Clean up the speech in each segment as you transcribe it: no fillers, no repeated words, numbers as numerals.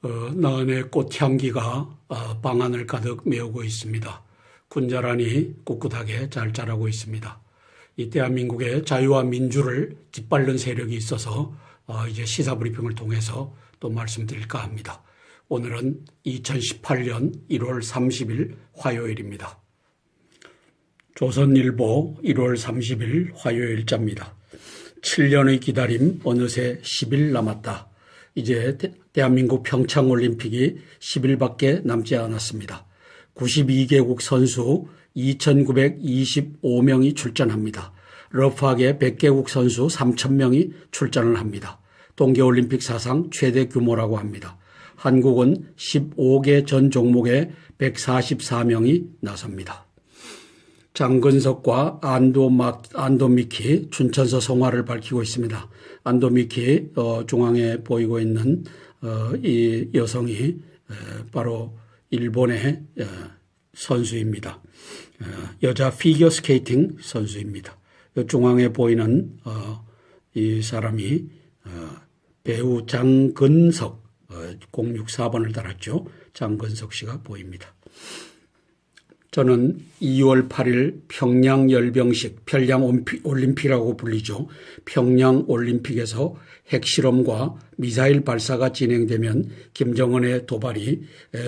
나은의 꽃향기가 방안을 가득 메우고 있습니다. 군자란이 꿋꿋하게 잘 자라고 있습니다. 이 대한민국의 자유와 민주를 짓밟는 세력이 있어서 이제 시사브리핑을 통해서 또 말씀드릴까 합니다. 오늘은 2018년 1월 30일 화요일입니다. 조선일보 1월 30일 화요일자입니다. 7년의 기다림 어느새 10일 남았다. 이제 대한민국 평창올림픽이 10일밖에 남지 않았습니다. 92개국 선수 2,925명이 출전합니다. 러프하게 100개국 선수 3,000명이 출전을 합니다. 동계올림픽 사상 최대 규모라고 합니다. 한국은 15개 전 종목에 144명이 나섭니다. 장근석과 안도미키 춘천서 성화를 밝히고 있습니다. 안도미키 중앙에 보이고 있는 이 여성이 바로 일본의 선수입니다. 여자 피겨스케이팅 선수입니다. 중앙에 보이는 이 사람이 배우 장근석 064번을 달았죠. 장근석 씨가 보입니다. 저는 2월 8일 평양 열병식, 평양 올림픽이라고 불리죠. 평양 올림픽에서 핵실험과 미사일 발사가 진행되면 김정은의 도발이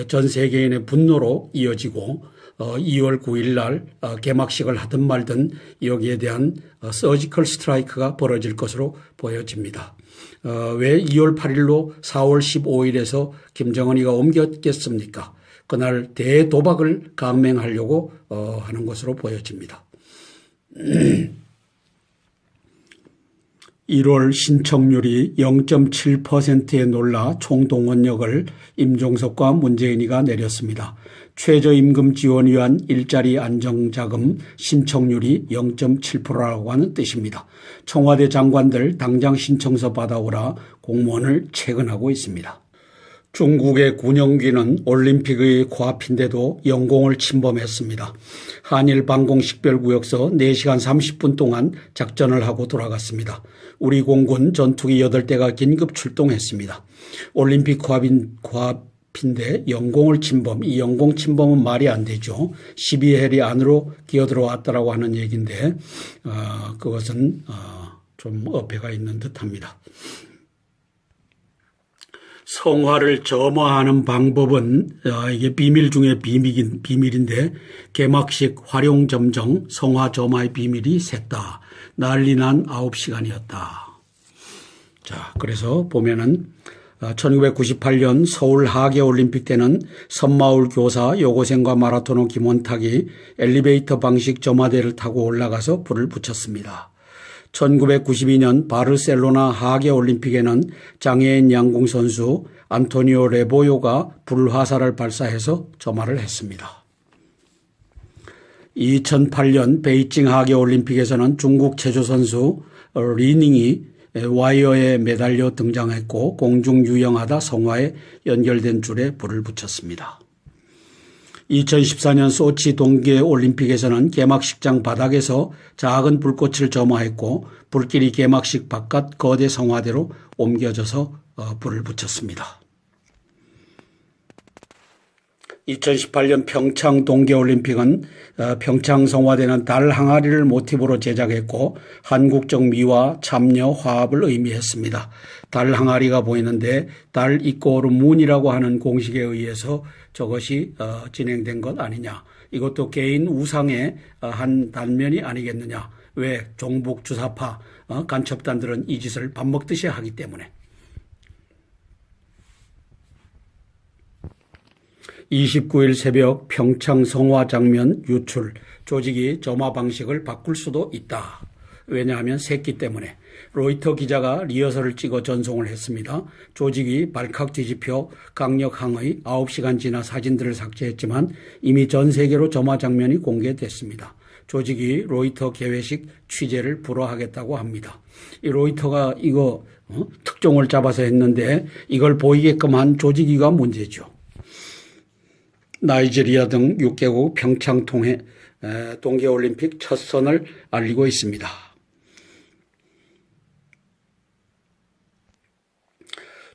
전 세계인의 분노로 이어지고 2월 9일 날 개막식을 하든 말든 여기에 대한 서지컬 스트라이크가 벌어질 것으로 보여집니다. 왜 2월 8일로 4월 15일에서 김정은이가 옮겼겠습니까? 그날 대도박을 감행하려고 하는 것으로 보여집니다. 1월 신청률이 0.7%에 놀라 총동원력을 임종석과 문재인이가 내렸습니다. 최저임금 지원 위한 일자리 안정자금 신청률이 0.7%라고 하는 뜻입니다. 청와대 장관들 당장 신청서 받아오라 공무원을 채근하고 있습니다. 중국의 군용기는 올림픽의 코앞인데도 영공을 침범했습니다. 한일 방공식별구역서 4시간 30분 동안 작전을 하고 돌아갔습니다. 우리 공군 전투기 8대가 긴급 출동했습니다. 올림픽 코앞인데 영공을 침범, 이 영공 침범은 말이 안 되죠. 12해리 안으로 기어들어왔다라고 하는 얘기인데 그것은 좀 어폐가 있는 듯합니다. 성화를 점화하는 방법은 이게 비밀 중에 비밀인데 개막식 활용점정 성화 점화의 비밀이 샜다. 난리난 9시간이었다. 자, 그래서 보면은 1998년 서울 하계올림픽 때는 선마을 교사 여고생과 마라토너 김원탁이 엘리베이터 방식 점화대를 타고 올라가서 불을 붙였습니다. 1992년 바르셀로나 하계올림픽에는 장애인 양궁 선수 안토니오 레보요가 불화살을 발사해서 점화를 했습니다. 2008년 베이징 하계올림픽에서는 중국 체조 선수 리닝이 와이어에 매달려 등장했고 공중 유영하다 성화에 연결된 줄에 불을 붙였습니다. 2014년 소치 동계올림픽에서는 개막식장 바닥에서 작은 불꽃을 점화했고 불길이 개막식 바깥 거대 성화대로 옮겨져서 불을 붙였습니다. 2018년 평창 동계올림픽은 평창 성화대는 달 항아리를 모티브로 제작했고 한국적 미와 참여 화합을 의미했습니다. 달 항아리가 보이는데 달 이꼬르 문이라고 하는 공식에 의해서 저것이 진행된 것 아니냐. 이것도 개인 우상의 한 단면이 아니겠느냐. 왜 종북 주사파 간첩단들은 이 짓을 밥 먹듯이 하기 때문에. 29일 새벽 평창 성화 장면 유출. 조직이 점화 방식을 바꿀 수도 있다. 왜냐하면 샜기 때문에. 로이터 기자가 리허설을 찍어 전송을 했습니다. 조직이 발칵 뒤집혀 강력항의 9시간 지나 사진들을 삭제했지만 이미 전 세계로 점화 장면이 공개됐습니다. 조직이 로이터 개회식 취재를 불허하겠다고 합니다. 이 로이터가 이거 특종을 잡아서 했는데 이걸 보이게끔 한 조직위가 문제죠. 나이지리아 등 6개국 평창 동계올림픽 첫 선을 알리고 있습니다.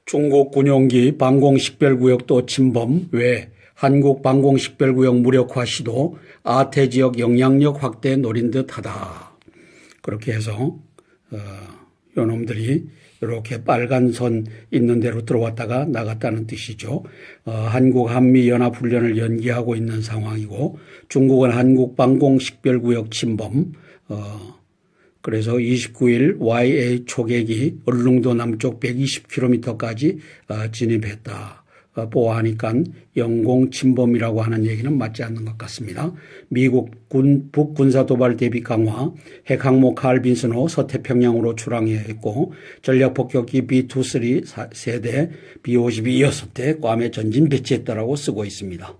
중국 군용기 방공식별구역도 침범 외 한국 방공식별구역 무력화 시도 아태 지역 영향력 확대 노린 듯하다. 그렇게 해서 요놈들이 이렇게 빨간 선 있는 대로 들어왔다가 나갔다는 뜻이죠. 한국 한미연합훈련을 연기하고 있는 상황이고 중국은 한국 방공식별구역 침범 그래서 29일 YA 초계기 울릉도 남쪽 120km까지 진입했다. 보아하니까 영공 침범이라고 하는 얘기는 맞지 않는 것 같습니다. 미국 북 군사도발 대비 강화, 핵항모 칼 빈슨호 서태평양으로 출항했고 전략 폭격기 B-23 세대, B-52 6대 괌에 전진 배치했다라고 쓰고 있습니다.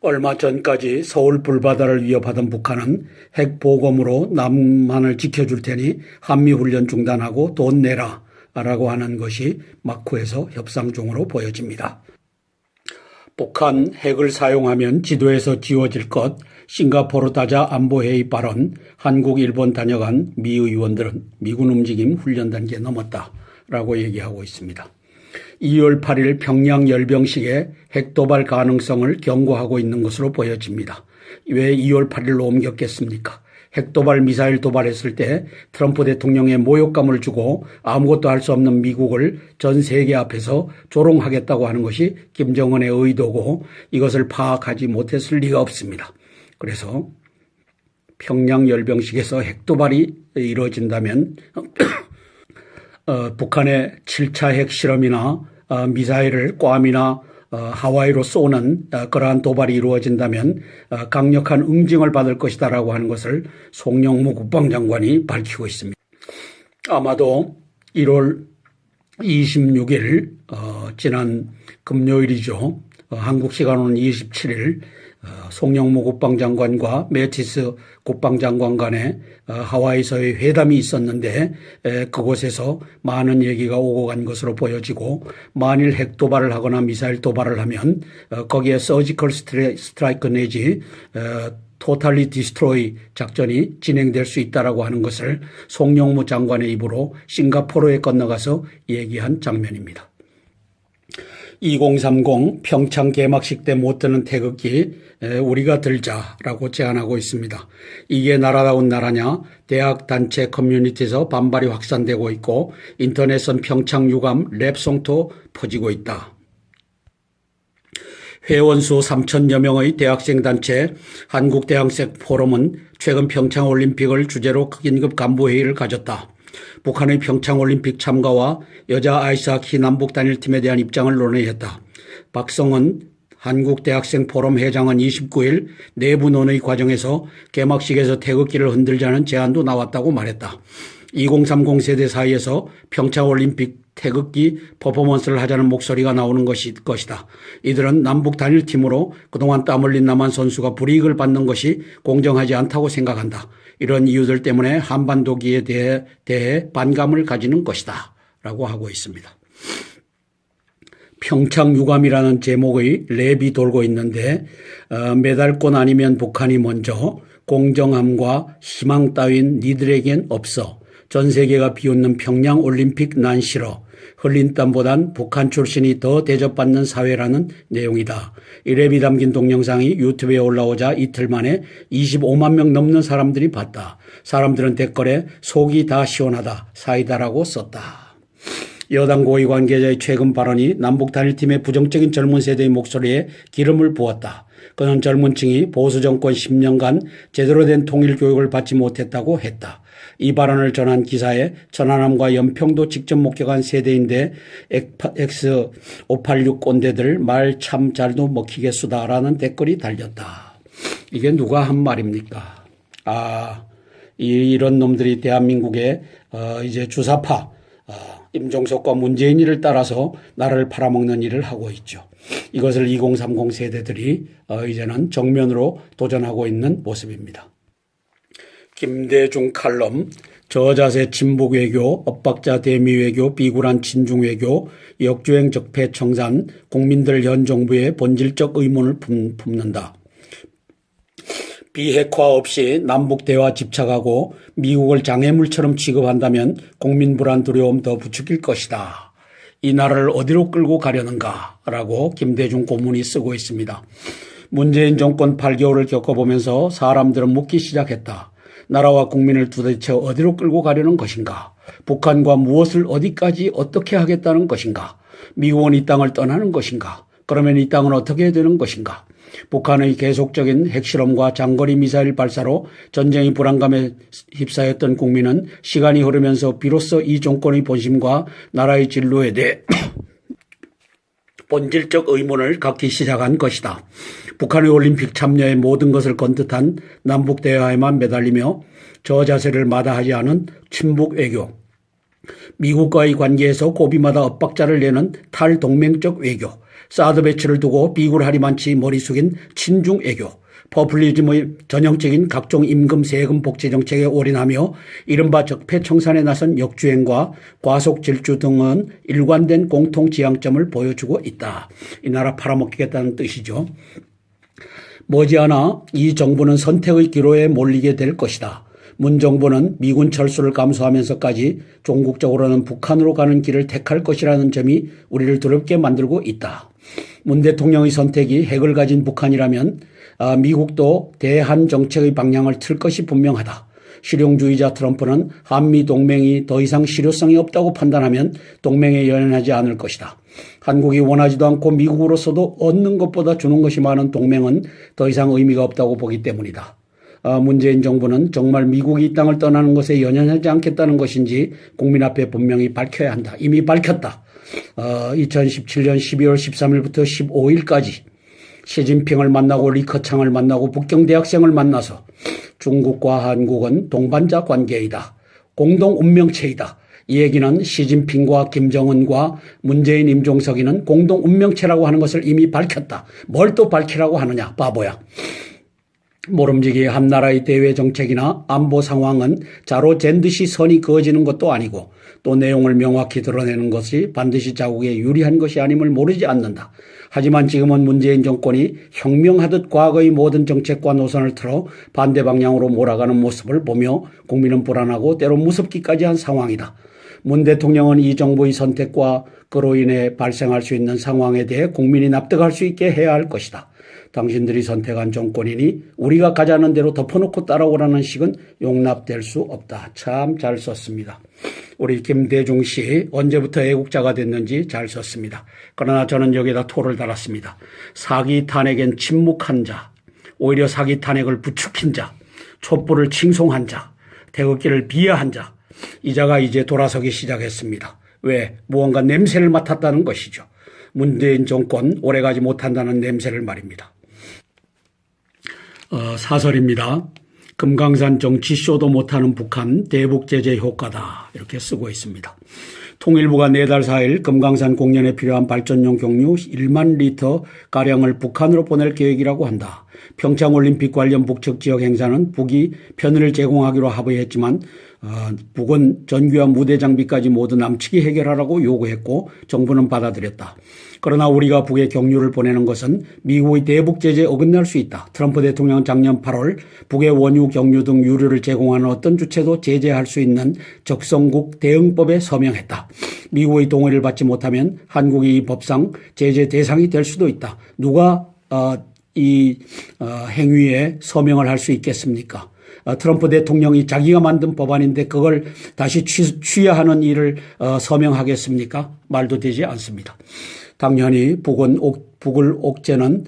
얼마 전까지 서울 불바다를 위협하던 북한은 핵보검으로 남한을 지켜줄 테니 한미훈련 중단하고 돈 내라 라고 하는 것이 마쿠에서 협상 중으로 보여집니다. 북한 핵을 사용하면 지도에서 지워질 것, 싱가포르 다자 안보회의 발언, 한국, 일본 다녀간 미 의원들은 미군 움직임 훈련 단계 넘었다라고 얘기하고 있습니다. 2월 8일 평양 열병식에 핵도발 가능성을 경고하고 있는 것으로 보여집니다. 왜 2월 8일로 옮겼겠습니까? 핵도발 미사일 도발했을 때 트럼프 대통령의 모욕감을 주고 아무것도 할 수 없는 미국을 전 세계 앞에서 조롱하겠다고 하는 것이 김정은의 의도고 이것을 파악하지 못했을 리가 없습니다. 그래서 평양 열병식에서 핵도발이 이루어진다면 북한의 7차 핵실험이나 미사일을 괌이나 하와이로 쏘는 그러한 도발이 이루어진다면 강력한 응징을 받을 것이다라고 하는 것을 송영무 국방장관이 밝히고 있습니다. 아마도 1월 26일 지난 금요일이죠. 한국 시간으로는 27일 송영무 국방장관과 매티스 국방장관 간에 하와이에서의 회담이 있었는데 그곳에서 많은 얘기가 오고 간 것으로 보여지고 만일 핵도발을 하거나 미사일 도발을 하면 거기에 서지컬 스트라이크 내지 토탈리 디스트로이 작전이 진행될 수 있다라고 하는 것을 송영무 장관의 입으로 싱가포르에 건너가서 얘기한 장면입니다. 2030 평창 개막식 때 못 드는 태극기 우리가 들자라고 제안하고 있습니다. 이게 나라다운 나라냐? 대학 단체 커뮤니티에서 반발이 확산되고 있고 인터넷은 평창 유감 랩송도 퍼지고 있다. 회원수 3,000여 명의 대학생 단체 한국대학생 포럼은 최근 평창올림픽을 주제로 긴급 간부회의를 가졌다. 북한의 평창올림픽 참가와 여자 아이스하키 남북 단일팀에 대한 입장을 논의했다. 박성은 한국대학생 포럼 회장은 29일 내부 논의 과정에서 개막식에서 태극기를 흔들자는 제안도 나왔다고 말했다. 2030 세대 사이에서 평창올림픽 태극기 퍼포먼스를 하자는 목소리가 나오는 것이다. 이들은 남북 단일팀으로 그동안 땀 흘린 남한 선수가 불이익을 받는 것이 공정하지 않다고 생각한다. 이런 이유들 때문에 한반도기에 대해 반감을 가지는 것이다. 라고 하고 있습니다. 평창 유감이라는 제목의 랩이 돌고 있는데 메달권 아니면 북한이 먼저 공정함과 희망 따윈 니들에겐 없어. 전 세계가 비웃는 평양 올림픽 난 싫어. 흘린 땀보단 북한 출신이 더 대접받는 사회라는 내용이다. 이 랩이 담긴 동영상이 유튜브에 올라오자 이틀 만에 25만 명 넘는 사람들이 봤다. 사람들은 댓글에 속이 다 시원하다. 사이다라고 썼다. 여당 고위 관계자의 최근 발언이 남북 단일팀의 부정적인 젊은 세대의 목소리에 기름을 부었다. 그는 젊은 층이 보수 정권 10년간 제대로 된 통일 교육을 받지 못했다고 했다. 이 발언을 전한 기사에 천안함과 연평도 직접 목격한 세대인데 X586 꼰대들 말 참 잘도 먹히겠수다라는 댓글이 달렸다. 이게 누가 한 말입니까? 이런 놈들이 대한민국의 이제 주사파 임종석과 문재인이를 따라서 나라를 팔아먹는 일을 하고 있죠. 이것을 2030 세대들이 이제는 정면으로 도전하고 있는 모습입니다. 김대중 칼럼, 저자세 진북 외교, 엇박자 대미 외교, 비굴한 친중 외교, 역주행 적폐 청산, 국민들 현 정부의 본질적 의문을 품는다. 비핵화 없이 남북 대화 집착하고 미국을 장애물처럼 취급한다면 국민 불안 두려움 더 부추길 것이다. 이 나라를 어디로 끌고 가려는가라고 김대중 고문이 쓰고 있습니다. 문재인 정권 8개월을 겪어보면서 사람들은 묻기 시작했다. 나라와 국민을 도대체 어디로 끌고 가려는 것인가? 북한과 무엇을 어디까지 어떻게 하겠다는 것인가? 미국은 이 땅을 떠나는 것인가? 그러면 이 땅은 어떻게 되는 것인가? 북한의 계속적인 핵실험과 장거리 미사일 발사로 전쟁의 불안감에 휩싸였던 국민은 시간이 흐르면서 비로소 이 정권의 본심과 나라의 진로에 대해 본질적 의문을 갖기 시작한 것이다. 북한의 올림픽 참여에 모든 것을 건듯한 남북 대화에만 매달리며 저자세를 마다하지 않은 친북 외교, 미국과의 관계에서 고비마다 엇박자를 내는 탈동맹적 외교, 사드 배치를 두고 비굴하리만치 머리 숙인 친중 외교, 포퓰리즘의 전형적인 각종 임금, 세금, 복지 정책에 올인하며 이른바 적폐 청산에 나선 역주행과 과속 질주 등은 일관된 공통 지향점을 보여주고 있다. 이 나라 팔아먹히겠다는 뜻이죠. 머지않아 이 정부는 선택의 기로에 몰리게 될 것이다. 문 정부는 미군 철수를 감수하면서까지 종국적으로는 북한으로 가는 길을 택할 것이라는 점이 우리를 두렵게 만들고 있다. 문 대통령의 선택이 핵을 가진 북한이라면 미국도 대한 정책의 방향을 틀 것이 분명하다. 실용주의자 트럼프는 한미 동맹이 더 이상 실효성이 없다고 판단하면 동맹에 연연하지 않을 것이다. 한국이 원하지도 않고 미국으로서도 얻는 것보다 주는 것이 많은 동맹은 더 이상 의미가 없다고 보기 때문이다. 문재인 정부는 정말 미국이 이 땅을 떠나는 것에 연연하지 않겠다는 것인지 국민 앞에 분명히 밝혀야 한다. 이미 밝혔다. 2017년 12월 13일부터 15일까지 시진핑을 만나고 리커창을 만나고 북경 대학생을 만나서 중국과 한국은 동반자 관계이다. 공동 운명체이다. 이 얘기는 시진핑과 김정은과 문재인, 임종석이는 공동 운명체라고 하는 것을 이미 밝혔다. 뭘 또 밝히라고 하느냐, 바보야. 모름지기 한 나라의 대외 정책이나 안보 상황은 자로 잰 듯이 선이 그어지는 것도 아니고 또 내용을 명확히 드러내는 것이 반드시 자국에 유리한 것이 아님을 모르지 않는다. 하지만 지금은 문재인 정권이 혁명하듯 과거의 모든 정책과 노선을 틀어 반대 방향으로 몰아가는 모습을 보며 국민은 불안하고 때로 무섭기까지 한 상황이다. 문 대통령은 이 정부의 선택과 그로 인해 발생할 수 있는 상황에 대해 국민이 납득할 수 있게 해야 할 것이다. 당신들이 선택한 정권이니 우리가 가자는 대로 덮어놓고 따라오라는 식은 용납될 수 없다. 참 잘 썼습니다. 우리 김대중 씨 언제부터 애국자가 됐는지 잘 썼습니다. 그러나 저는 여기다 토를 달았습니다. 사기 탄핵엔 침묵한 자, 오히려 사기 탄핵을 부추긴 자, 촛불을 칭송한 자, 태극기를 비하한 자, 이 자가 이제 돌아서기 시작했습니다. 왜? 무언가 냄새를 맡았다는 것이죠. 문재인 정권 오래가지 못한다는 냄새를 말입니다. 사설입니다. 금강산 정치쇼도 못하는 북한 대북 제재 효과다. 이렇게 쓰고 있습니다. 통일부가 내달 4일 금강산 공연에 필요한 발전용 경유 1만 리터가량을 북한으로 보낼 계획이라고 한다. 평창올림픽 관련 북측 지역 행사는 북이 편의를 제공하기로 합의했지만 북은 전기와 무대 장비까지 모두 남측이 해결하라고 요구했고 정부는 받아들였다. 그러나 우리가 북에 경유를 보내는 것은 미국의 대북 제재에 어긋날 수 있다. 트럼프 대통령은 작년 8월 북의 원유, 경유 등 유류를 제공하는 어떤 주체도 제재할 수 있는 적성국 대응법에 서명했다. 미국의 동의를 받지 못하면 한국이 이 법상 제재 대상이 될 수도 있다. 누가 이 행위에 서명을 할 수 있겠습니까? 트럼프 대통령이 자기가 만든 법안인데 그걸 다시 취하하는 일을 서명하겠습니까? 말도 되지 않습니다. 당연히 북을 옥죄는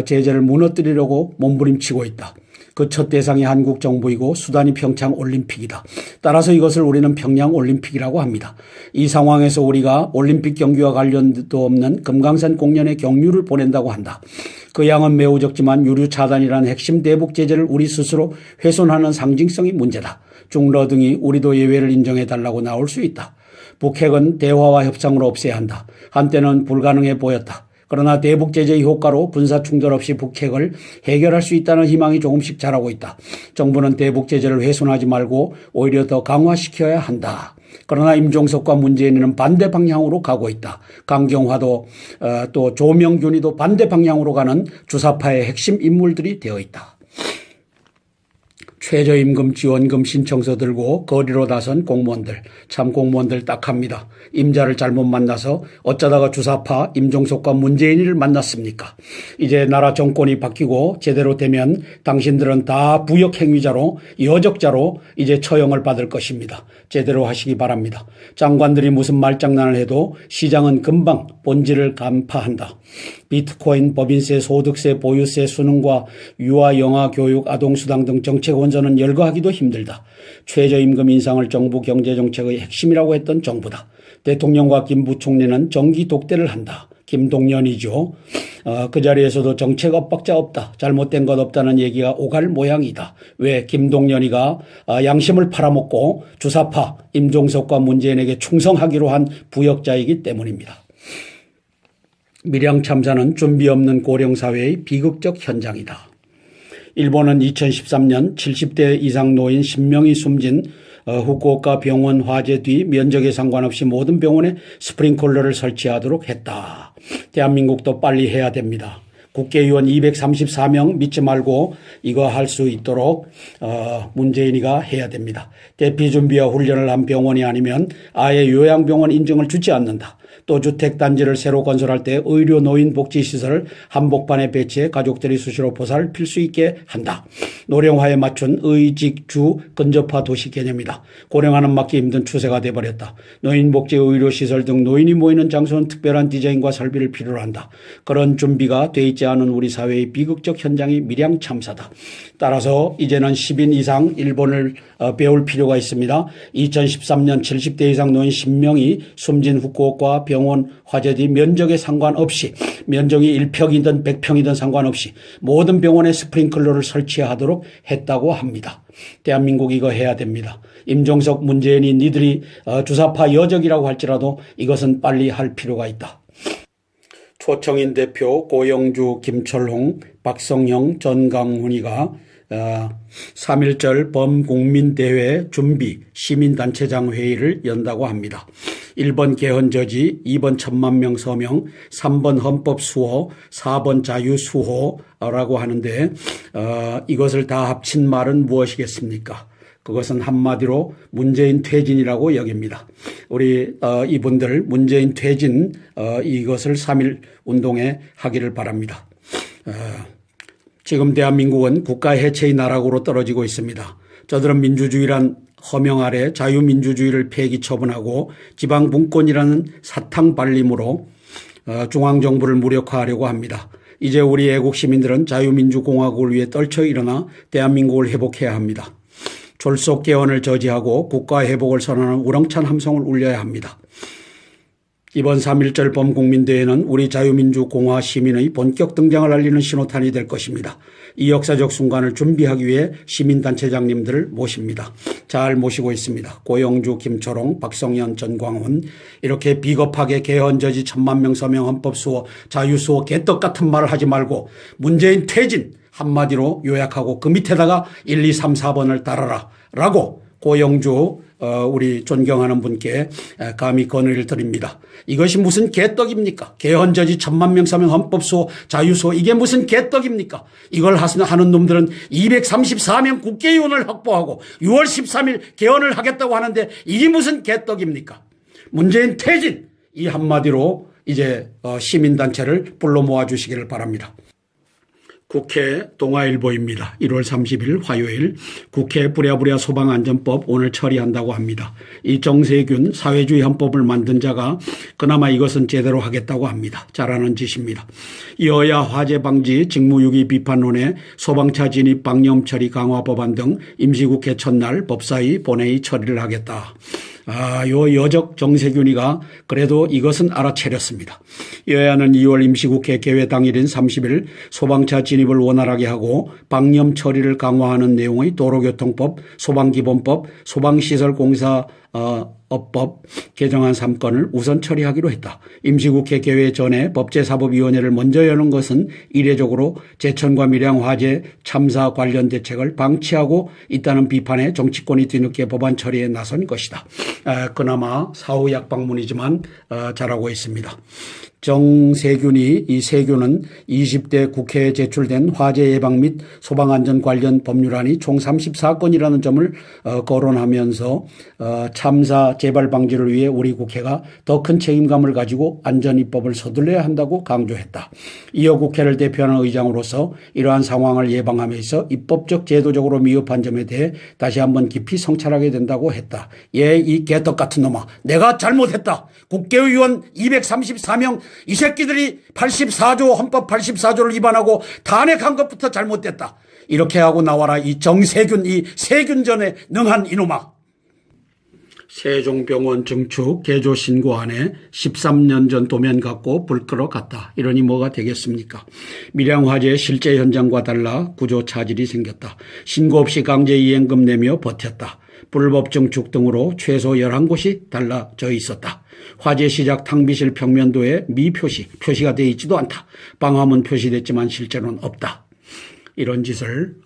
제재를 무너뜨리려고 몸부림치고 있다. 그 첫 대상이 한국 정부이고 수단이 평창 올림픽이다. 따라서 이것을 우리는 평양 올림픽이라고 합니다. 이 상황에서 우리가 올림픽 경기와 관련도 없는 금강산 공연에 경유를 보낸다고 한다. 그 양은 매우 적지만 유류 차단이라는 핵심 대북 제재를 우리 스스로 훼손하는 상징성이 문제다. 중러 등이 우리도 예외를 인정해달라고 나올 수 있다. 북핵은 대화와 협상으로 없애야 한다. 한때는 불가능해 보였다. 그러나 대북 제재의 효과로 군사 충돌 없이 북핵을 해결할 수 있다는 희망이 조금씩 자라고 있다. 정부는 대북 제재를 훼손하지 말고 오히려 더 강화시켜야 한다. 그러나 임종석과 문재인은 반대 방향으로 가고 있다. 강경화도 또 조명균이도 반대 방향으로 가는 주사파의 핵심 인물들이 되어 있다. 최저임금 지원금 신청서 들고 거리로 나선 공무원들, 참 공무원들 딱합니다. 임자를 잘못 만나서 어쩌다가 주사파 임종석과 문재인을 만났습니까? 이제 나라 정권이 바뀌고 제대로 되면 당신들은 다 부역행위자로 여적자로 이제 처형을 받을 것입니다. 제대로 하시기 바랍니다. 장관들이 무슨 말장난을 해도 시장은 금방 본질을 간파한다. 비트코인, 법인세, 소득세, 보유세, 수능과 유아, 영아, 교육, 아동수당 등 정책 원전은 열거하기도 힘들다. 최저임금 인상을 정부 경제정책의 핵심이라고 했던 정부다. 대통령과 김 부총리는 정기 독대를 한다. 김동연이죠. 그 자리에서도 정책 엇박자 없다. 잘못된 것 없다는 얘기가 오갈 모양이다. 왜? 김동연이가 양심을 팔아먹고 주사파 임종석과 문재인에게 충성하기로 한 부역자이기 때문입니다. 밀양 참사는 준비 없는 고령사회의 비극적 현장이다. 일본은 2013년 70대 이상 노인 10명이 숨진 후쿠오카 병원 화재 뒤 면적에 상관없이 모든 병원에 스프링클러를 설치하도록 했다. 대한민국도 빨리 해야 됩니다. 국회의원 234명 믿지 말고 이거 할 수 있도록 문재인이가 해야 됩니다. 대피 준비와 훈련을 한 병원이 아니면 아예 요양병원 인증을 주지 않는다. 또 주택단지를 새로 건설할 때 의료 노인 복지시설을 한복판에 배치해 가족들이 수시로 보살필 수 있게 한다. 노령화에 맞춘 의직주 근접화 도시 개념이다. 고령화는 막기 힘든 추세가 돼버렸다. 노인복지 의료시설 등 노인이 모이는 장소는 특별한 디자인과 설비를 필요로 한다. 그런 준비가 돼 있지 않은 우리 사회의 비극적 현장이 밀양 참사다. 따라서 이제는 10인 이상 일본을 배울 필요가 있습니다. 2013년 70대 이상 노인 10명이 숨진 후쿠오카 병원 화재 뒤 면적에 상관없이 면적이 1평이든 100평이든 상관없이 모든 병원에 스프링클러를 설치하도록 했다고 합니다. 대한민국 이거 해야 됩니다. 임종석, 문재인이 니들이 주사파 여적이라고 할지라도 이것은 빨리 할 필요가 있다. 초청인 대표 고영주, 김철홍, 박성영, 전강훈이가 3.1절 범국민대회 준비 시민단체장 회의를 연다고 합니다. 1번 개헌저지, 2번 1000만명 서명, 3번 헌법수호, 4번 자유수호라고 하는데 이것을 다 합친 말은 무엇이겠습니까? 그것은 한마디로 문재인 퇴진이라고 여깁니다. 우리 이분들 문재인 퇴진 이것을 3.1 운동에 하기를 바랍니다. 지금 대한민국은 국가 해체의 나락으로 떨어지고 있습니다. 저들은 민주주의란 허명 아래 자유민주주의를 폐기 처분하고 지방분권이라는 사탕 발림으로 중앙정부를 무력화하려고 합니다. 이제 우리 애국 시민들은 자유민주공화국을 위해 떨쳐 일어나 대한민국을 회복해야 합니다. 졸속 개헌을 저지하고 국가 회복을 선언하는 우렁찬 함성을 울려야 합니다. 이번 3.1절 범국민대회는 우리 자유민주공화 시민의 본격 등장을 알리는 신호탄이 될 것입니다. 이 역사적 순간을 준비하기 위해 시민단체장님들을 모십니다. 잘 모시고 있습니다. 고영주, 김초롱, 박성현, 전광훈 이렇게 비겁하게 개헌저지 1000만명 서명 헌법수호 자유수호 개떡 같은 말을 하지 말고 문재인 퇴진 한마디로 요약하고 그 밑에다가 1, 2, 3, 4번을 따라라 라고 고영주 우리 존경하는 분께 감히 건의를 드립니다. 이것이 무슨 개떡입니까? 개헌저지 1000만명 서명 헌법수호 자유수호 이게 무슨 개떡입니까? 이걸 하는 놈들은 234명 국회의원을 확보하고 6월 13일 개헌을 하겠다고 하는데 이게 무슨 개떡입니까? 문재인 퇴진 이 한마디로 이제 시민단체를 불러 모아주시기를 바랍니다. 국회 동아일보입니다. 1월 30일 화요일 국회 부랴부랴 소방안전법 오늘 처리한다고 합니다. 이 정세균 사회주의 헌법을 만든 자가 그나마 이것은 제대로 하겠다고 합니다. 잘하는 짓입니다. 여야 화재 방지 직무유기 비판론에 소방차 진입 방염 처리 강화 법안 등 임시국회 첫날 법사위 본회의 처리를 하겠다. 요 여적 정세균이가 그래도 이것은 알아차렸습니다. 여야는 2월 임시국회 개회 당일인 30일 소방차 진입을 원활하게 하고 방염 처리를 강화하는 내용의 도로교통법, 소방기본법, 소방시설공사업법 개정안 3건을 우선 처리하기로 했다. 임시국회 개회 전에 법제사법위원회를 먼저 여는 것은 이례적으로 제천과 밀양 화재 참사 관련 대책을 방치하고 있다는 비판에 정치권이 뒤늦게 법안 처리에 나선 것이다. 그나마 사후 약방문이지만 잘하고 있습니다. 정세균이 이 세균은 20대 국회에 제출된 화재 예방 및 소방안전 관련 법률안이 총 34건이라는 점을 거론하면서 참사 재발 방지를 위해 우리 국회가 더 큰 책임감을 가지고 안전입법을 서둘러야 한다고 강조했다. 이어 국회를 대표하는 의장으로서 이러한 상황을 예방함에 있어 입법적 제도적으로 미흡한 점에 대해 다시 한번 깊이 성찰하게 된다고 했다. 이 개떡 같은 놈아, 내가 잘못했다. 국회의원 234명 이 새끼들이 84조 헌법 84조를 위반하고 탄핵한 것부터 잘못됐다. 이렇게 하고 나와라. 이 정세균, 이 세균전에 능한 이놈아. 세종병원 증축 개조 신고안에 13년 전 도면 갖고 불 끌어갔다. 이러니 뭐가 되겠습니까? 밀양화재 실제 현장과 달라 구조 차질이 생겼다. 신고 없이 강제이행금 내며 버텼다. 불법 증축 등으로 최소 11곳이 달라져 있었다. 화재 시작 탕비실 평면도에 표시가 되어 있지도 않다. 방화문 표시됐지만 실제로는 없다. 이런 짓을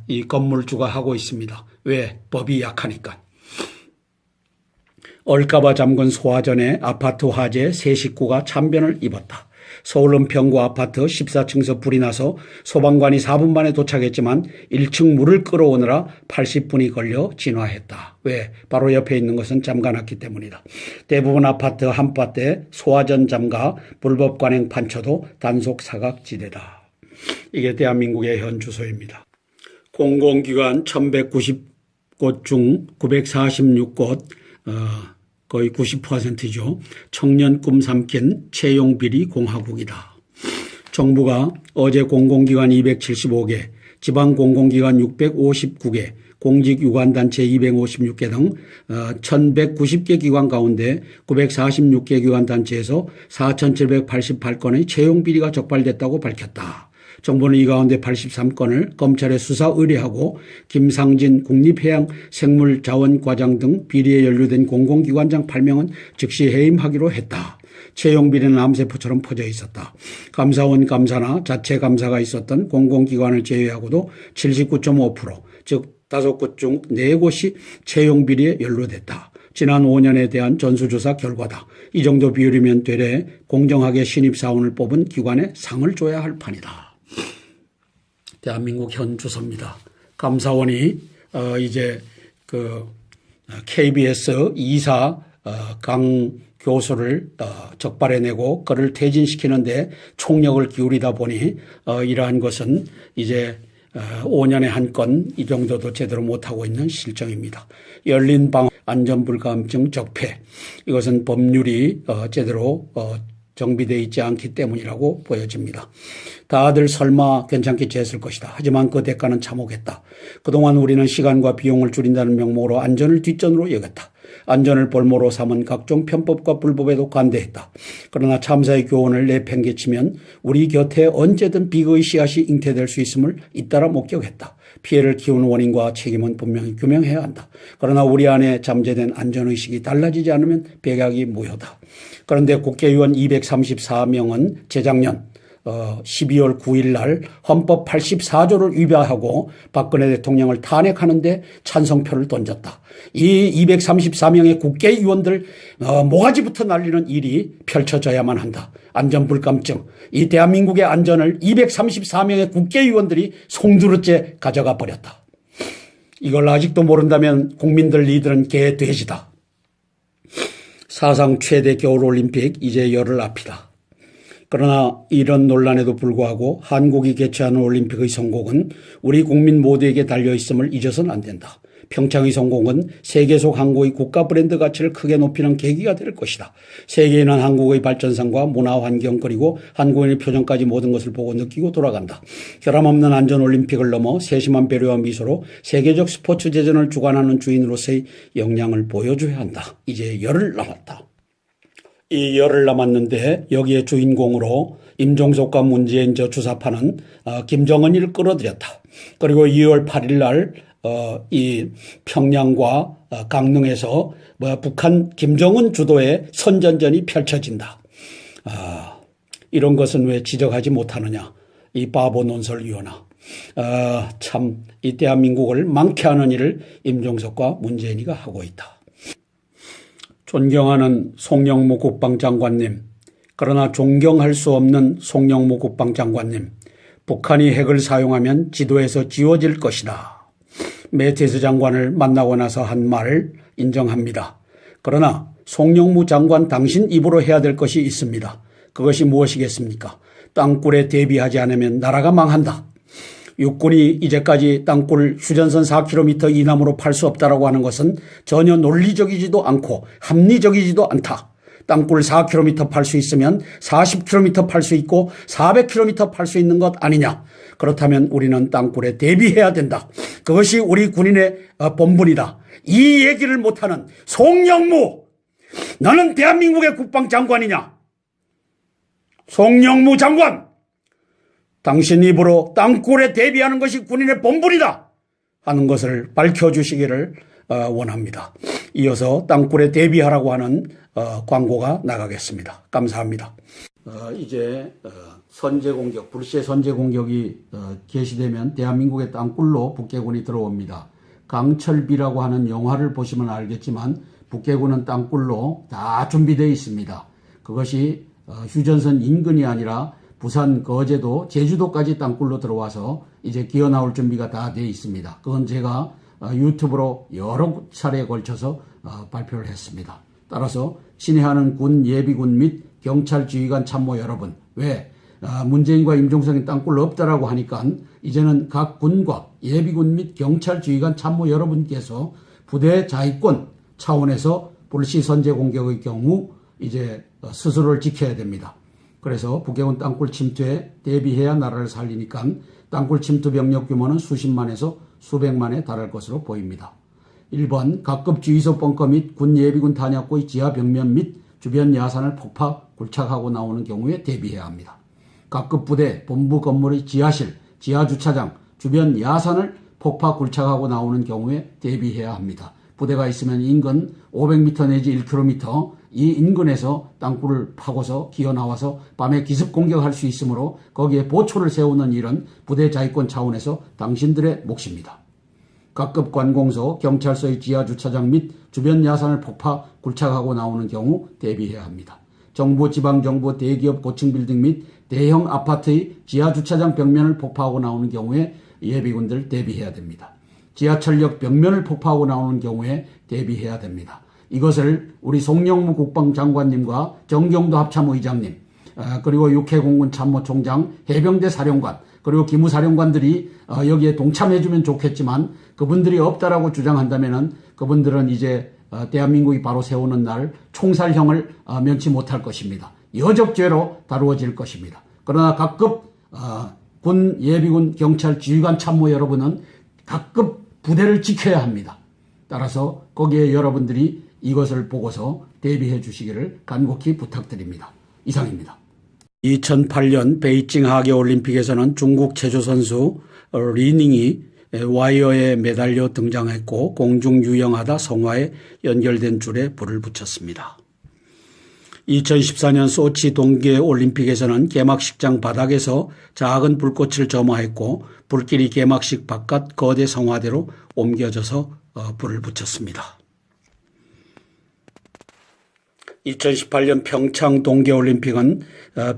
이 건물주가 하고 있습니다. 왜? 법이 약하니까. 얼까봐 잠근 소화전에 아파트 화재 세 식구가 참변을 입었다. 서울 은평구 아파트 14층에서 불이 나서 소방관이 4분 만에 도착했지만 1층 물을 끌어오느라 80분이 걸려 진화했다. 왜? 바로 옆에 있는 것은 잠가놨기 때문이다. 대부분 아파트 한파대 소화전 잠가 불법 관행 판처도 단속 사각지대다. 이게 대한민국의 현 주소입니다. 공공기관 1190곳 중 946곳 거의 90%죠. 청년 꿈 삼킨 채용비리 공화국이다. 정부가 어제 공공기관 275개, 지방공공기관 659개, 공직유관단체 256개 등 1190개 기관 가운데 946개 기관단체에서 4788건의 채용비리가 적발됐다고 밝혔다. 정부는 이 가운데 83건을 검찰에 수사 의뢰하고 김상진 국립해양생물자원과장 등 비리에 연루된 공공기관장 8명은 즉시 해임하기로 했다. 채용비리는 암세포처럼 퍼져 있었다. 감사원 감사나 자체 감사가 있었던 공공기관을 제외하고도 79.5%, 즉 5곳 중 4곳이 채용비리에 연루됐다. 지난 5년에 대한 전수조사 결과다. 이 정도 비율이면 되레 공정하게 신입사원을 뽑은 기관에 상을 줘야 할 판이다. 대한민국 현 주소입니다. 감사원이 이제 KBS 이사 강 교수를 적발해내고 그를 퇴진시키는데 총력을 기울이다 보니 이러한 것은 이제 5년에 한 건 이 정도도 제대로 못하고 있는 실정입니다. 열린 방 안전불감증 적폐, 이것은 법률이 제대로 정비되어 있지 않기 때문이라고 보여집니다. 다들 설마 괜찮겠지 했을 것이다. 하지만 그 대가는 참혹했다. 그동안 우리는 시간과 비용을 줄인다는 명목으로 안전을 뒷전으로 여겼다. 안전을 볼모로 삼은 각종 편법과 불법에도 관대했다. 그러나 참사의 교훈을 내팽개치면 우리 곁에 언제든 비극의 씨앗이 잉태될 수 있음을 잇따라 목격했다. 피해를 키우는 원인과 책임은 분명히 규명해야 한다. 그러나 우리 안에 잠재된 안전의식이 달라지지 않으면 백약이 무효다. 그런데 국회의원 234명은 재작년 12월 9일 날 헌법 84조를 위반하고 박근혜 대통령을 탄핵하는데 찬성표를 던졌다. 이 234명의 국회의원들 모가지부터 날리는 일이 펼쳐져야만 한다. 안전불감증, 이 대한민국의 안전을 234명의 국회의원들이 송두리째 가져가 버렸다. 이걸 아직도 모른다면 국민들 니들은 개돼지다. 사상 최대 겨울올림픽 이제 열흘 앞이다. 그러나 이런 논란에도 불구하고 한국이 개최하는 올림픽의 성공은 우리 국민 모두에게 달려있음을 잊어서는 안 된다. 평창의 성공은 세계 속 한국의 국가 브랜드 가치를 크게 높이는 계기가 될 것이다. 세계인은 한국의 발전상과 문화 환경 그리고 한국인의 표정까지 모든 것을 보고 느끼고 돌아간다. 결함없는 안전올림픽을 넘어 세심한 배려와 미소로 세계적 스포츠 재전을 주관하는 주인으로서의 역량을 보여줘야 한다. 이제 열흘 남았다. 이 열흘 남았는데 여기에 주인공으로 임종석과 문재인 저 주사파는 김정은이를 끌어들였다. 그리고 2월 8일 날 이 평양과 강릉에서 북한 김정은 주도의 선전전이 펼쳐진다. 이런 것은 왜 지적하지 못하느냐. 이 바보 논설위원아. 참 이 대한민국을 망케 하는 일을 임종석과 문재인이가 하고 있다. 존경하는 송영무 국방장관님, 그러나 존경할 수 없는 송영무 국방장관님, 북한이 핵을 사용하면 지도에서 지워질 것이다. 매티스 장관을 만나고 나서 한 말을 인정합니다. 그러나 송영무 장관 당신 입으로 해야 될 것이 있습니다. 그것이 무엇이겠습니까? 땅굴에 대비하지 않으면 나라가 망한다. 육군이 이제까지 땅굴 휴전선 4km 이남으로 팔 수 없다고 하는 것은 전혀 논리적이지도 않고 합리적이지도 않다. 땅굴 4km 팔 수 있으면 40km 팔 수 있고 400km 팔 수 있는 것 아니냐. 그렇다면 우리는 땅굴에 대비해야 된다. 그것이 우리 군인의 본분이다. 이 얘기를 못하는 송영무, 너는 대한민국의 국방장관이냐? 송영무 장관, 당신 입으로 땅굴에 대비하는 것이 군인의 본분이다 하는 것을 밝혀주시기를 원합니다. 이어서 땅굴에 대비하라고 하는 광고가 나가겠습니다. 감사합니다. 이제 선제 공격, 불시에 선제 공격이 개시되면 대한민국의 땅굴로 북해군이 들어옵니다. 강철비라고 하는 영화를 보시면 알겠지만 북해군은 땅굴로 다 준비되어 있습니다. 그것이 휴전선 인근이 아니라 부산, 거제도, 제주도까지 땅굴로 들어와서 이제 기어 나올 준비가 다 되어 있습니다. 그건 제가 유튜브로 여러 차례에 걸쳐서 발표를 했습니다. 따라서 친애하는 군 예비군 및 경찰 지휘관 참모 여러분, 왜 문재인과 임종석이 땅굴로 없다라고 하니까 이제는 각 군과 예비군 및 경찰 지휘관 참모 여러분께서 부대 자위권 차원에서 불시 선제 공격의 경우 이제 스스로를 지켜야 됩니다. 그래서 북해군 땅굴 침투에 대비해야 나라를 살리니까 땅굴 침투 병력 규모는 수십만에서 수백만에 달할 것으로 보입니다. 1번 각급 주유소 벙커 및 군 예비군 탄약고의 지하 벽면 및 주변 야산을 폭파 굴착하고 나오는 경우에 대비해야 합니다. 각급 부대 본부 건물의 지하실, 지하 주차장, 주변 야산을 폭파 굴착하고 나오는 경우에 대비해야 합니다. 부대가 있으면 인근 500m 내지 1km 이 인근에서 땅굴을 파고서 기어 나와서 밤에 기습 공격할 수 있으므로 거기에 보초를 세우는 일은 부대 자위권 차원에서 당신들의 몫입니다. 각급 관공서, 경찰서의 지하 주차장 및 주변 야산을 폭파 굴착하고 나오는 경우 대비해야 합니다. 정부, 지방정부, 대기업 고층 빌딩 및 대형 아파트의 지하 주차장 벽면을 폭파하고 나오는 경우에 예비군들 대비해야 됩니다. 지하철역 벽면을 폭파하고 나오는 경우에 대비해야 됩니다. 이것을 우리 송영무 국방장관님과 정경도 합참의장님, 그리고 육해공군 참모총장, 해병대 사령관, 그리고 기무사령관들이 여기에 동참해주면 좋겠지만 그분들이 없다라고 주장한다면은 그분들은 이제 대한민국이 바로 세우는 날 총살형을 면치 못할 것입니다. 여적죄로 다루어질 것입니다. 그러나 각급 군, 예비군, 경찰, 지휘관 참모 여러분은 각급 부대를 지켜야 합니다. 따라서 거기에 여러분들이 이것을 보고서 대비해 주시기를 간곡히 부탁드립니다. 이상입니다. 2008년 베이징 하계올림픽에서는 중국 체조 선수 리닝이 와이어에 매달려 등장했고 공중 유영하다 성화에 연결된 줄에 불을 붙였습니다. 2014년 소치 동계올림픽에서는 개막식장 바닥에서 작은 불꽃을 점화했고 불길이 개막식 바깥 거대 성화대로 옮겨져서 불을 붙였습니다. 2018년 평창 동계올림픽은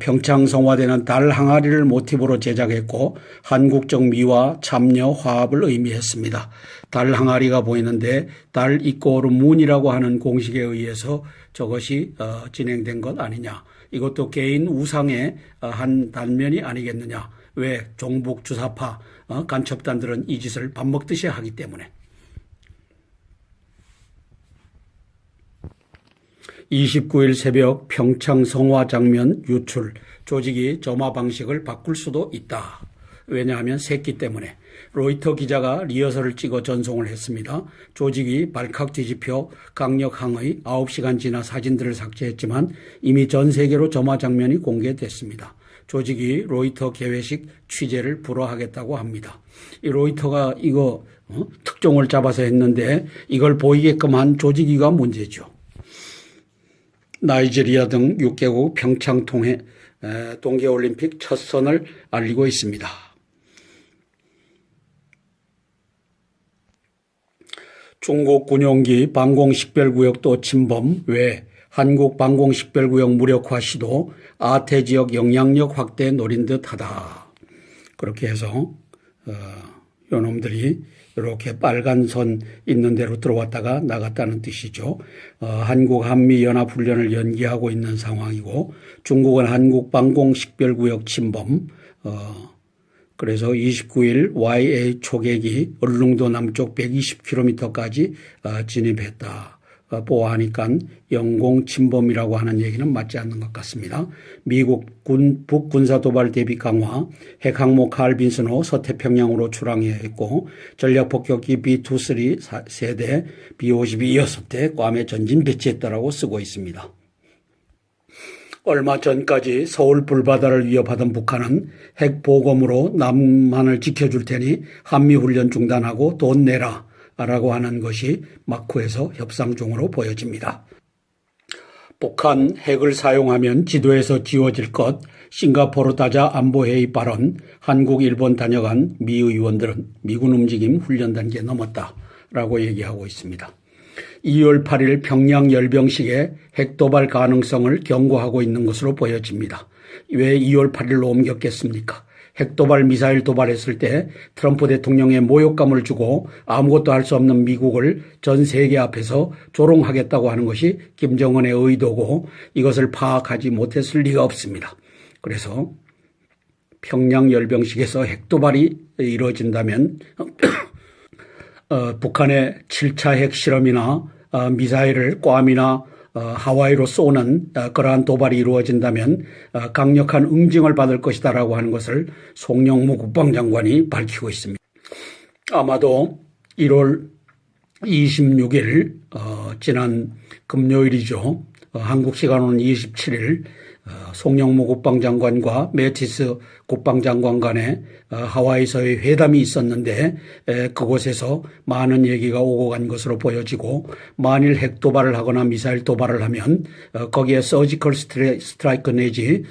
평창 성화대는 달 항아리를 모티브로 제작했고 한국적 미와 참여, 화합을 의미했습니다. 달 항아리가 보이는데 달 이꼬르 문이라고 하는 공식에 의해서 저것이 진행된 것 아니냐. 이것도 개인 우상의 한 단면이 아니겠느냐. 왜 종북 주사파 간첩단들은 이 짓을 밥 먹듯이 하기 때문에. 29일 새벽 평창 성화 장면 유출, 조직이 점화 방식을 바꿀 수도 있다. 왜냐하면 새끼 때문에. 로이터 기자가 리허설을 찍어 전송을 했습니다. 조직이 발칵 뒤집혀 강력항의 9시간 지나 사진들을 삭제했지만 이미 전 세계로 점화 장면이 공개됐습니다. 조직이 로이터 개회식 취재를 불허하겠다고 합니다. 이 로이터가 이거 특종을 잡아서 했는데 이걸 보이게끔 한 조직위가 문제죠. 나이지리아 등 6개국 평창 통해 동계올림픽 첫 선을 알리고 있습니다. 중국 군용기 방공식별구역도 침범, 왜 한국 방공식별구역 무력화 시도, 아태 지역 영향력 확대 노린 듯하다. 그렇게 해서 요놈들이 이렇게 빨간 선 있는 대로 들어왔다가 나갔다는 뜻이죠. 한국 한미연합훈련을 연기하고 있는 상황이고, 중국은 한국 방공식별구역 침범, 그래서 29일 YA 초계기 울릉도 남쪽 120km까지 진입했다. 보아하니까 영공 침범이라고 하는 얘기는 맞지 않는 것 같습니다. 미국 북군사 도발 대비 강화, 핵항모 칼 빈슨호 서태평양으로 출항해야 했고, 전략폭격기 B-23 세대, B-52 6대 괌에 전진 배치했다라고 쓰고 있습니다. 얼마 전까지 서울 불바다를 위협하던 북한은 핵보검으로 남한을 지켜줄 테니 한미훈련 중단하고 돈 내라 라고 하는 것이 마쿠에서 협상 중으로 보여집니다. 북한 핵을 사용하면 지도에서 지워질 것, 싱가포르 다자 안보회의 발언, 한국, 일본 다녀간 미 의원들은 미군 움직임 훈련 단계 넘었다라고 얘기하고 있습니다. 2월 8일 평양 열병식에 핵도발 가능성을 경고하고 있는 것으로 보여집니다. 왜 2월 8일로 옮겼겠습니까? 핵도발 미사일 도발했을 때 트럼프 대통령의 모욕감을 주고 아무것도 할 수 없는 미국을 전 세계 앞에서 조롱하겠다고 하는 것이 김정은의 의도고, 이것을 파악하지 못했을 리가 없습니다. 그래서 평양 열병식에서 핵도발이 이루어진다면 북한의 7차 핵실험이나 미사일을 괌이나 하와이로 쏘는 그러한 도발이 이루어진다면 강력한 응징을 받을 것이다라고 하는 것을 송영무 국방장관이 밝히고 있습니다. 아마도 1월 26일 지난 금요일이죠. 한국 시간으로는 27일 송영무 국방장관과 매티스 국방장관 간에 하와이에서의 회담이 있었는데, 그곳에서 많은 얘기가 오고 간 것으로 보여지고, 만일 핵 도발을 하거나 미사일 도발을 하면 거기에 서지컬 스트라이크 내지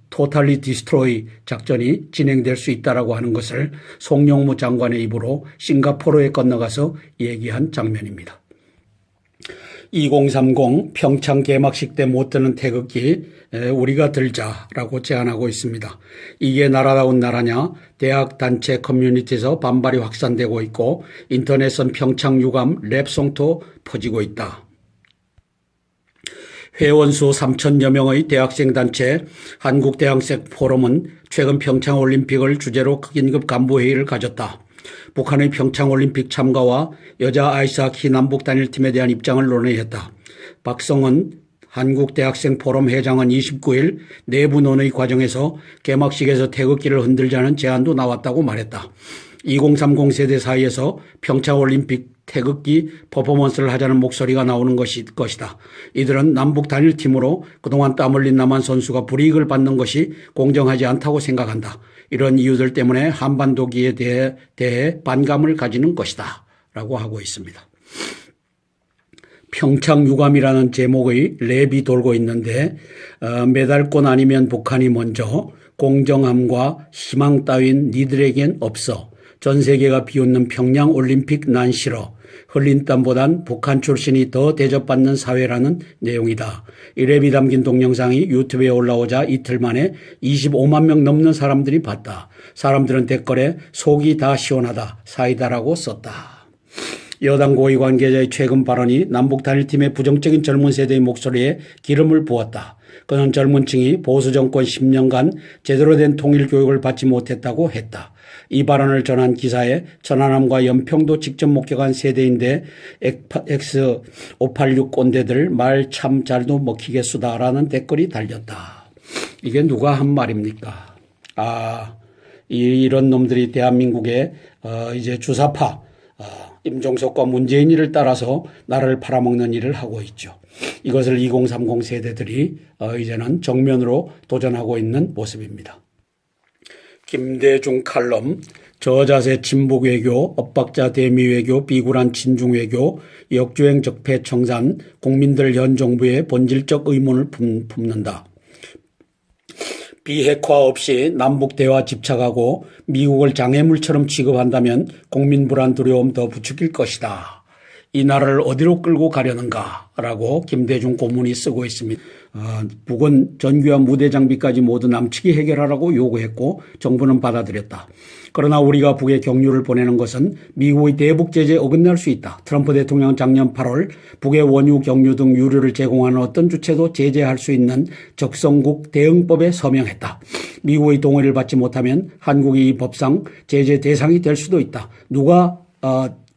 토탈리 디스트로이 작전이 진행될 수 있다라고 하는 것을 송영무 장관의 입으로 싱가포르에 건너가서 얘기한 장면입니다. 2030 평창 개막식 때 못 드는 태극기 우리가 들자라고 제안하고 있습니다. 이게 나라다운 나라냐? 대학 단체 커뮤니티에서 반발이 확산되고 있고, 인터넷은 평창 유감 랩송도 퍼지고 있다. 회원수 3,000여 명의 대학생 단체 한국대학생 포럼은 최근 평창올림픽을 주제로 긴급 간부회의를 가졌다. 북한의 평창올림픽 참가와 여자 아이스하키 남북 단일팀에 대한 입장을 논의했다. 박성은 한국대학생 포럼 회장은 29일 내부 논의 과정에서 개막식에서 태극기를 흔들자는 제안도 나왔다고 말했다. 2030 세대 사이에서 평창올림픽 태극기 퍼포먼스를 하자는 목소리가 나오는 것이다. 이들은 남북 단일팀으로 그동안 땀 흘린 남한 선수가 불이익을 받는 것이 공정하지 않다고 생각한다. 이런 이유들 때문에 한반도기에 대해 반감을 가지는 것이다 라고 하고 있습니다. 평창 유감이라는 제목의 랩이 돌고 있는데, 메달권 아니면 북한이 먼저, 공정함과 희망 따윈 니들에겐 없어, 전 세계가 비웃는 평양 올림픽 난 싫어, 흘린 땀보단 북한 출신이 더 대접받는 사회라는 내용이다. 이 랩이 담긴 동영상이 유튜브에 올라오자 이틀 만에 25만 명 넘는 사람들이 봤다. 사람들은 댓글에 속이 다 시원하다, 사이다라고 썼다. 여당 고위 관계자의 최근 발언이 남북 단일팀의 부정적인 젊은 세대의 목소리에 기름을 부었다. 그는 젊은 층이 보수 정권 10년간 제대로 된 통일 교육을 받지 못했다고 했다. 이 발언을 전한 기사에 천안함과 연평도 직접 목격한 세대인데 X586 꼰대들 말 참 잘도 먹히겠수다라는 댓글이 달렸다. 이게 누가 한 말입니까? 이런 놈들이 대한민국의 이제 주사파 임종석과 문재인이를 따라서 나라를 팔아먹는 일을 하고 있죠. 이것을 2030 세대들이 이제는 정면으로 도전하고 있는 모습입니다. 김대중 칼럼, 저자세 친북 외교, 엇박자 대미 외교, 비굴한 친중 외교, 역주행 적폐 청산, 국민들 현 정부의 본질적 의문을 품는다. 비핵화 없이 남북 대화 집착하고 미국을 장애물처럼 취급한다면 국민 불안 두려움 더 부추길 것이다. 이 나라를 어디로 끌고 가려는가라고 김대중 고문이 쓰고 있습니다. 북은 전기와 무대 장비까지 모두 남측이 해결하라고 요구했고 정부는 받아들였다. 그러나 우리가 북에 경유를 보내는 것은 미국의 대북 제재에 어긋날 수 있다. 트럼프 대통령은 작년 8월 북의 원유, 경유 등 유류를 제공하는 어떤 주체도 제재할 수 있는 적성국 대응법에 서명했다. 미국의 동의를 받지 못하면 한국이 이 법상 제재 대상이 될 수도 있다. 누가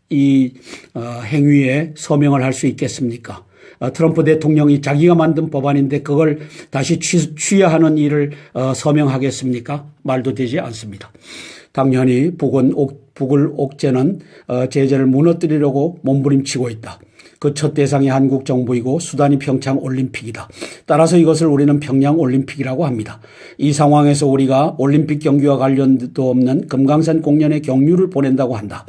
이 행위에 서명을 할 수 있겠습니까? 트럼프 대통령이 자기가 만든 법안인데 그걸 다시 취하하는 일을 서명하겠습니까? 말도 되지 않습니다. 당연히 북을 옥죄는 제재를 무너뜨리려고 몸부림치고 있다. 그 첫 대상이 한국 정부이고 수단이 평창 올림픽이다. 따라서 이것을 우리는 평양 올림픽이라고 합니다. 이 상황에서 우리가 올림픽 경기와 관련도 없는 금강산 공연에 경유를 보낸다고 한다.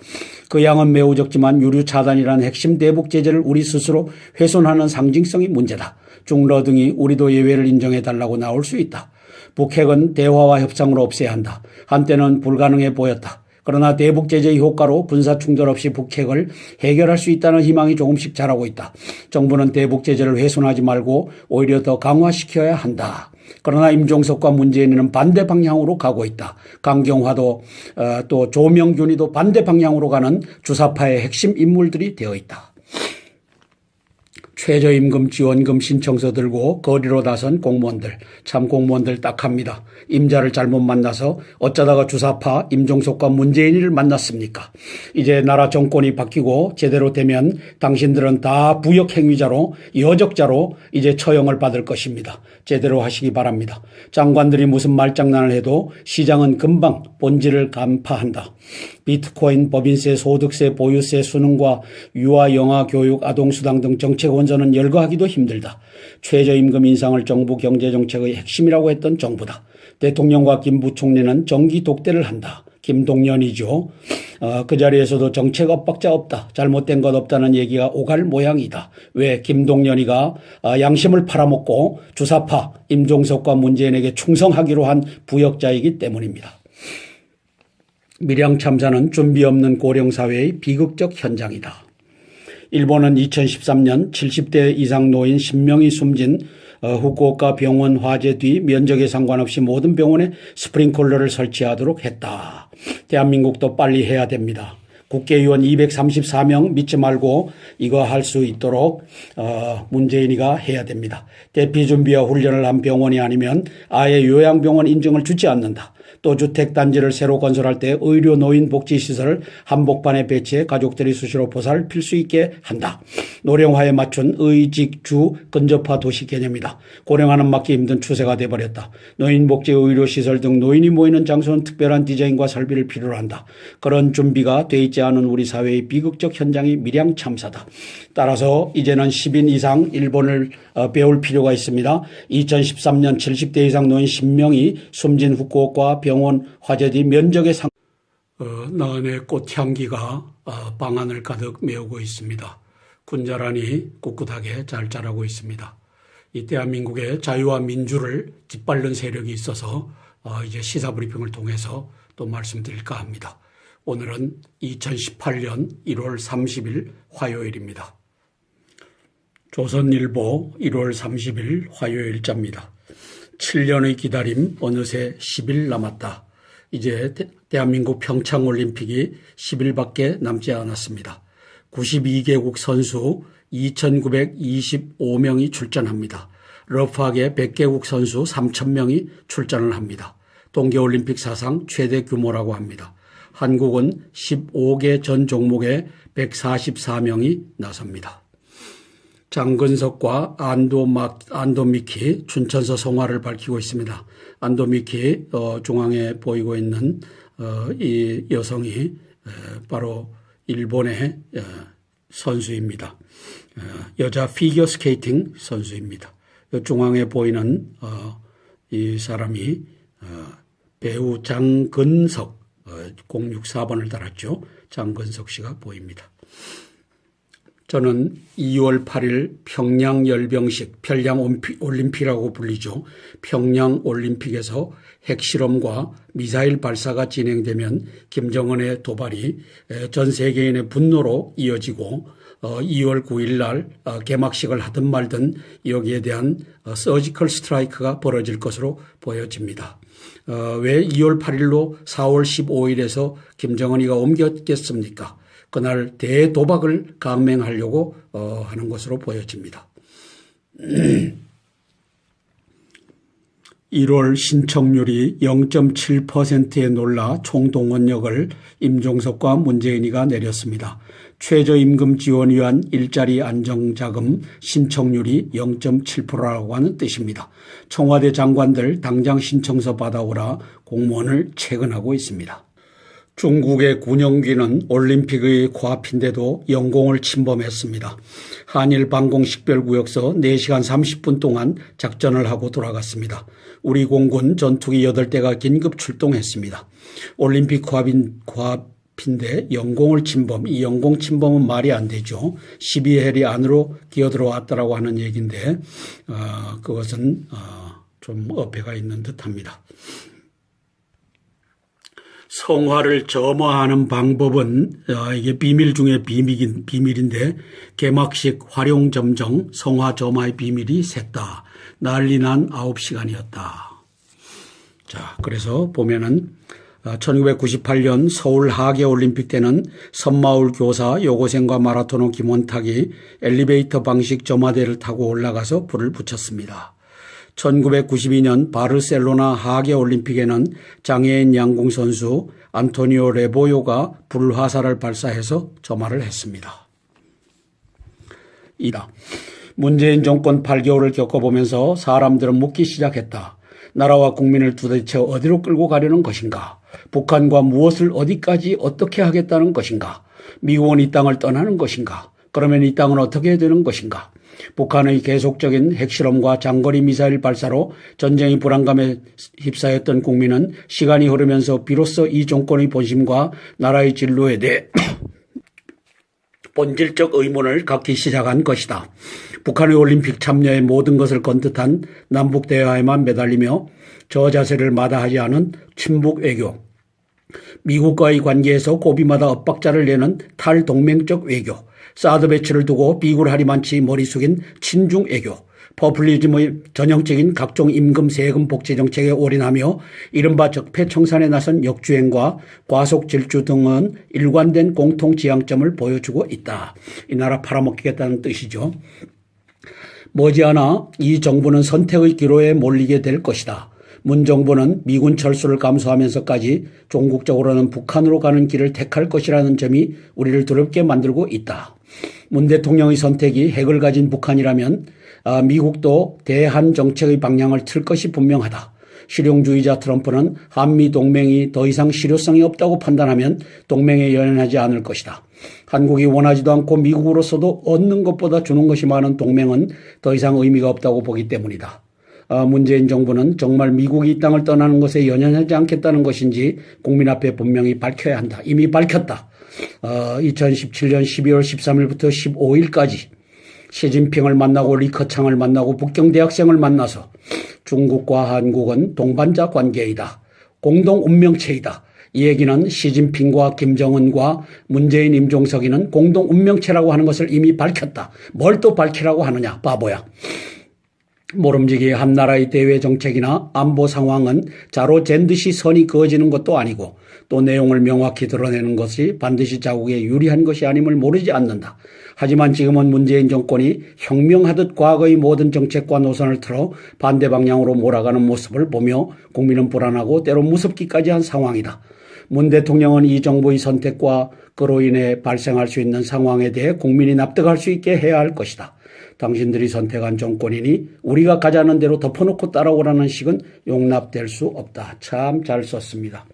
그 양은 매우 적지만 유류 차단이라는 핵심 대북 제재를 우리 스스로 훼손하는 상징성이 문제다. 중러 등이 우리도 예외를 인정해달라고 나올 수 있다. 북핵은 대화와 협상으로 없애야 한다. 한때는 불가능해 보였다. 그러나 대북 제재의 효과로 군사 충돌 없이 북핵을 해결할 수 있다는 희망이 조금씩 자라고 있다. 정부는 대북 제재를 훼손하지 말고 오히려 더 강화시켜야 한다. 그러나 임종석과 문재인은 반대 방향으로 가고 있다. 강경화도 또 조명균이도 반대 방향으로 가는 주사파의 핵심 인물들이 되어 있다. 최저임금 지원금 신청서 들고 거리로 나선 공무원들, 참 공무원들 딱합니다. 임자를 잘못 만나서 어쩌다가 주사파 임종석과 문재인을 만났습니까? 이제 나라 정권이 바뀌고 제대로 되면 당신들은 다 부역행위자로 여적자로 이제 처형을 받을 것입니다. 제대로 하시기 바랍니다. 장관들이 무슨 말장난을 해도 시장은 금방 본질을 간파한다. 비트코인, 법인세, 소득세, 보유세, 수능과 유아, 영아, 교육, 아동수당 등 정책 원전은 열거하기도 힘들다. 최저임금 인상을 정부 경제정책의 핵심이라고 했던 정부다. 대통령과 김 부총리는 정기 독대를 한다. 김동연이죠. 그 자리에서도 정책 엇박자 없다. 잘못된 것 없다는 얘기가 오갈 모양이다. 왜? 김동연이가 양심을 팔아먹고 주사파 임종석과 문재인에게 충성하기로 한 부역자이기 때문입니다. 밀양 참사는 준비 없는 고령사회의 비극적 현장이다. 일본은 2013년 70대 이상 노인 10명이 숨진 후쿠오카 병원 화재 뒤 면적에 상관없이 모든 병원에 스프링클러를 설치하도록 했다. 대한민국도 빨리 해야 됩니다. 국회의원 234명 믿지 말고 이거 할 수 있도록 문재인이가 해야 됩니다. 대피 준비와 훈련을 한 병원이 아니면 아예 요양병원 인증을 주지 않는다. 또 주택단지를 새로 건설할 때 의료 노인 복지시설을 한복판에 배치해 가족들이 수시로 보살필 수 있게 한다. 노령화에 맞춘 의직주 근접화 도시 개념이다. 고령화는 막기 힘든 추세가 돼버렸다. 노인복지 의료시설 등 노인이 모이는 장소는 특별한 디자인과 설비를 필요로 한다. 그런 준비가 돼 있지 않은 우리 사회의 비극적 현장이 밀양 참사다. 따라서 이제는 10인 이상 일본을 배울 필요가 있습니다. 2013년 70대 이상 노인 10명이 숨진 후쿠오카 병원 화재 뒤 면적의 나은의 꽃향기가 방 안을 가득 메우고 있습니다. 군자란이 꿋꿋하게 잘 자라고 있습니다. 이 대한민국의 자유와 민주를 짓밟는 세력이 있어서 이제 시사브리핑을 통해서 또 말씀드릴까 합니다. 오늘은 2018년 1월 30일 화요일입니다. 조선일보 1월 30일 화요일자입니다. 7년의 기다림 어느새 10일 남았다. 이제 대한민국 평창올림픽이 10일밖에 남지 않았습니다. 92개국 선수 2,925명이 출전합니다. 러프하게 100개국 선수 3,000명이 출전을 합니다. 동계올림픽 사상 최대 규모라고 합니다. 한국은 15개 전 종목에 144명이 나섭니다. 장근석과 안도미키 춘천서 성화를 밝히고 있습니다. 안도미키 중앙에 보이고 있는 이 여성이 바로 일본의 선수입니다. 여자 피겨스케이팅 선수입니다. 중앙에 보이는 이 사람이 배우 장근석 064번을 달았죠. 장근석 씨가 보입니다. 저는 2월 8일 평양 열병식, 평양 올림픽이라고 불리죠. 평양 올림픽에서 핵실험과 미사일 발사가 진행되면 김정은의 도발이 전 세계인의 분노로 이어지고 2월 9일 날 개막식을 하든 말든 여기에 대한 서지컬 스트라이크가 벌어질 것으로 보여집니다. 왜 2월 8일로 4월 15일에서 김정은이가 옮겼겠습니까? 그날 대도박을 강맹하려고 하는 것으로 보여집니다. 1월 신청률이 0.7%에 놀라 총동원력을 임종석과 문재인이가 내렸습니다. 최저임금 지원 위한 일자리 안정자금 신청률이 0.7%라고 하는 뜻입니다. 청와대 장관들 당장 신청서 받아오라 공문을 채근하고 있습니다. 중국의 군용기는 올림픽의 코앞인데도 영공을 침범했습니다. 한일 방공식별구역서 4시간 30분 동안 작전을 하고 돌아갔습니다. 우리 공군 전투기 8대가 긴급 출동했습니다. 올림픽 코앞인데 영공을 침범, 이 영공 침범은 말이 안 되죠. 12해리 안으로 기어들어왔다라고 하는 얘기인데 그것은 좀 어폐가 있는 듯합니다. 성화를 점화하는 방법은 이게 비밀 중에 비밀인데 개막식 활용점정 성화 점화의 비밀이 샜다. 난리난 9시간이었다. 자, 그래서 보면은 1998년 서울 하계올림픽 때는 섬마을 교사 여고생과 마라토너 김원탁이 엘리베이터 방식 점화대를 타고 올라가서 불을 붙였습니다. 1992년 바르셀로나 하계올림픽에는 장애인 양궁 선수 안토니오 레보요가 불화살을 발사해서 점화를 했습니다. 문재인 정권 8개월을 겪어보면서 사람들은 묻기 시작했다. 나라와 국민을 도대체 어디로 끌고 가려는 것인가? 북한과 무엇을 어디까지 어떻게 하겠다는 것인가? 미국은 이 땅을 떠나는 것인가? 그러면 이 땅은 어떻게 해야 되는 것인가? 북한의 계속적인 핵실험과 장거리 미사일 발사로 전쟁의 불안감에 휩싸였던 국민은 시간이 흐르면서 비로소 이 정권의 본심과 나라의 진로에 대해 본질적 의문을 갖기 시작한 것이다. 북한의 올림픽 참여의 모든 것을 건듯한 남북 대화에만 매달리며 저자세를 마다하지 않은 친북 외교, 미국과의 관계에서 고비마다 엇박자를 내는 탈동맹적 외교, 사드 배치를 두고 비굴하리만치 머리 숙인 친중 외교, 포퓰리즘의 전형적인 각종 임금, 세금, 복지 정책에 올인하며 이른바 적폐청산에 나선 역주행과 과속 질주 등은 일관된 공통 지향점을 보여주고 있다. 이 나라 팔아먹겠다는 뜻이죠. 머지않아 이 정부는 선택의 기로에 몰리게 될 것이다. 문 정부는 미군 철수를 감수하면서까지 종국적으로는 북한으로 가는 길을 택할 것이라는 점이 우리를 두렵게 만들고 있다. 문 대통령의 선택이 핵을 가진 북한이라면 미국도 대한 정책의 방향을 틀 것이 분명하다. 실용주의자 트럼프는 한미 동맹이 더 이상 실효성이 없다고 판단하면 동맹에 연연하지 않을 것이다. 한국이 원하지도 않고 미국으로서도 얻는 것보다 주는 것이 많은 동맹은 더 이상 의미가 없다고 보기 때문이다. 문재인 정부는 정말 미국이 이 땅을 떠나는 것에 연연하지 않겠다는 것인지 국민 앞에 분명히 밝혀야 한다. 이미 밝혔다. 2017년 12월 13일부터 15일까지 시진핑을 만나고 리커창을 만나고 북경 대학생을 만나서 중국과 한국은 동반자 관계이다. 공동 운명체이다. 이 얘기는 시진핑과 김정은과 문재인, 임종석이는 공동 운명체라고 하는 것을 이미 밝혔다. 뭘 또 밝히라고 하느냐, 바보야. 모름지기 한 나라의 대외 정책이나 안보 상황은 자로 잰 듯이 선이 그어지는 것도 아니고 또 내용을 명확히 드러내는 것이 반드시 자국에 유리한 것이 아님을 모르지 않는다. 하지만 지금은 문재인 정권이 혁명하듯 과거의 모든 정책과 노선을 틀어 반대 방향으로 몰아가는 모습을 보며 국민은 불안하고 때로 무섭기까지 한 상황이다. 문 대통령은 이 정부의 선택과 그로 인해 발생할 수 있는 상황에 대해 국민이 납득할 수 있게 해야 할 것이다. 당신들이 선택한 정권이니 우리가 가자는 대로 덮어놓고 따라오라는 식은 용납될 수 없다. 참 잘 썼습니다.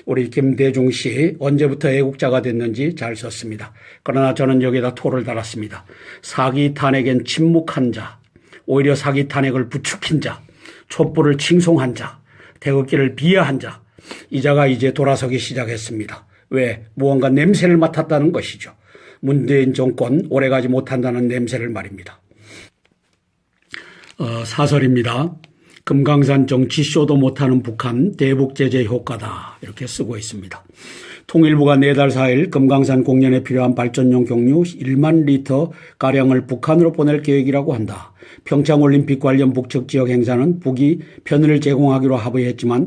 우리 김대중 씨 언제부터 애국자가 됐는지 잘 썼습니다. 그러나 저는 여기다 토를 달았습니다. 사기 탄핵엔 침묵한 자, 오히려 사기 탄핵을 부추긴 자, 촛불을 칭송한 자, 태극기를 비하한 자, 이 자가 이제 돌아서기 시작했습니다. 왜? 무언가 냄새를 맡았다는 것이죠. 문재인 정권 오래가지 못한다는 냄새를 말입니다. 사설입니다. 금강산 정치쇼도 못하는 북한 대북 제재 효과다. 이렇게 쓰고 있습니다. 통일부가 내달 4일 금강산 공연에 필요한 발전용 경유 1만 리터 가량을 북한으로 보낼 계획이라고 한다. 평창올림픽 관련 북측 지역 행사는 북이 편의를 제공하기로 합의했지만